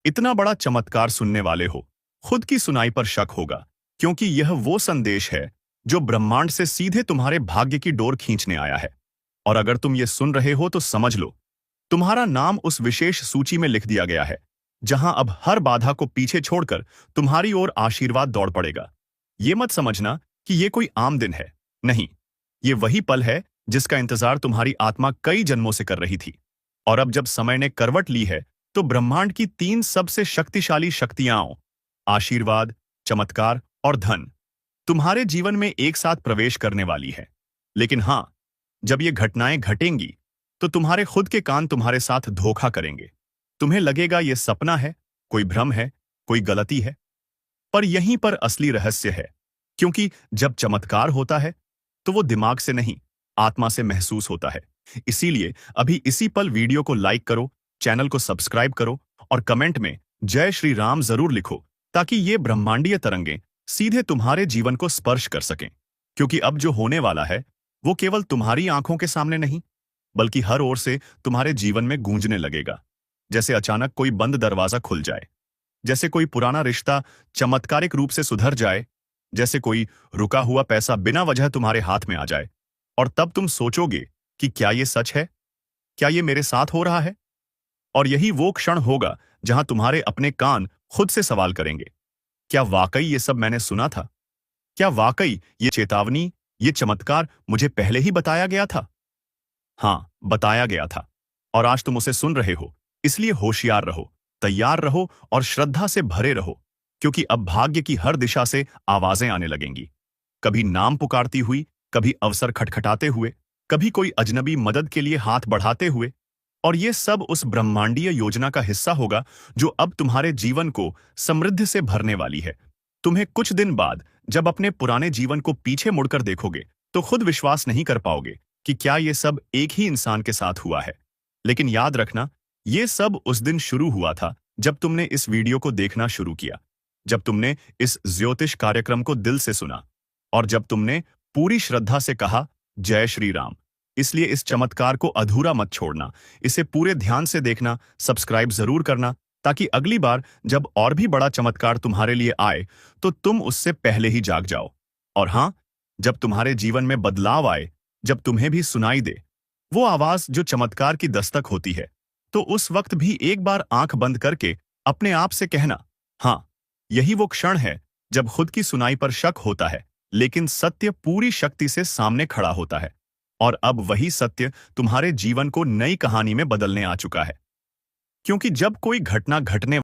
इतना बड़ा चमत्कार सुनने वाले हो, खुद की सुनाई पर शक होगा, क्योंकि यह वो संदेश है जो ब्रह्मांड से सीधे तुम्हारे भाग्य की डोर खींचने आया है। और अगर तुम ये सुन रहे हो तो समझ लो, तुम्हारा नाम उस विशेष सूची में लिख दिया गया है, जहां अब हर बाधा को पीछे छोड़कर तुम्हारी ओर आशीर्वाद दौड़ पड़ेगा। ये मत समझना कि ये कोई आम दिन है। नहीं, ये वही पल है जिसका इंतजार तुम्हारी आत्मा कई जन्मों से कर रही थी। और अब जब समय ने करवट ली है, तो ब्रह्मांड की तीन सबसे शक्तिशाली शक्तियां, आशीर्वाद, चमत्कार और धन, तुम्हारे जीवन में एक साथ प्रवेश करने वाली है। लेकिन हां, जब ये घटनाएं घटेंगी, तो तुम्हारे खुद के कान तुम्हारे साथ धोखा करेंगे। तुम्हें लगेगा ये सपना है, कोई भ्रम है, कोई गलती है। पर यहीं पर असली रहस्य है, क्योंकि जब चमत्कार होता है, तो वो दिमाग से नहीं, आत्मा से महसूस होता है। इसीलिए अभी इसी पल वीडियो को लाइक करो, चैनल को सब्सक्राइब करो और कमेंट में जय श्री राम जरूर लिखो, ताकि ये ब्रह्मांडीय तरंगें सीधे तुम्हारे जीवन को स्पर्श कर सकें। क्योंकि अब जो होने वाला है, वो केवल तुम्हारी आंखों के सामने नहीं, बल्कि हर ओर से तुम्हारे जीवन में गूंजने लगेगा। जैसे अचानक कोई बंद दरवाजा खुल जाए, जैसे कोई पुराना रिश्ता चमत्कारिक रूप से सुधर जाए, जैसे कोई रुका हुआ पैसा बिना वजह तुम्हारे हाथ में आ जाए। और तब तुम सोचोगे कि क्या ये सच है? क्या ये मेरे साथ हो रहा है? और यही वो क्षण होगा जहां तुम्हारे अपने कान खुद से सवाल करेंगे, क्या वाकई ये सब मैंने सुना था? क्या वाकई ये चेतावनी, ये चमत्कार मुझे पहले ही बताया गया था? हाँ, बताया गया था। और आज तुम उसे सुन रहे हो, इसलिए होशियार रहो, तैयार रहो और श्रद्धा से भरे रहो, क्योंकि अब भाग्य की हर दिशा से आवाजें आने लगेंगी। कभी नाम पुकारती हुई, कभी अवसर खटखटाते हुए, कभी कोई अजनबी मदद के लिए हाथ बढ़ाते हुए। और ये सब उस ब्रह्मांडीय योजना का हिस्सा होगा जो अब तुम्हारे जीवन को समृद्धि से भरने वाली है। तुम्हें कुछ दिन बाद जब अपने पुराने जीवन को पीछे मुड़कर देखोगे, तो खुद विश्वास नहीं कर पाओगे कि क्या ये सब एक ही इंसान के साथ हुआ है। लेकिन याद रखना, ये सब उस दिन शुरू हुआ था जब तुमने इस वीडियो को देखना शुरू किया, जब तुमने इस ज्योतिष कार्यक्रम को दिल से सुना, और जब तुमने पूरी श्रद्धा से कहा जय श्री राम। इसलिए इस चमत्कार को अधूरा मत छोड़ना, इसे पूरे ध्यान से देखना, सब्सक्राइब जरूर करना, ताकि अगली बार जब और भी बड़ा चमत्कार तुम्हारे लिए आए, तो तुम उससे पहले ही जाग जाओ। और हां, जब तुम्हारे जीवन में बदलाव आए, जब तुम्हें भी सुनाई दे वो आवाज जो चमत्कार की दस्तक होती है, तो उस वक्त भी एक बार आंख बंद करके अपने आप से कहना, हां, यही वो क्षण है जब खुद की सुनाई पर शक होता है, लेकिन सत्य पूरी शक्ति से सामने खड़ा होता है। और अब वही सत्य तुम्हारे जीवन को नई कहानी में बदलने आ चुका है। क्योंकि जब कोई घटना घटने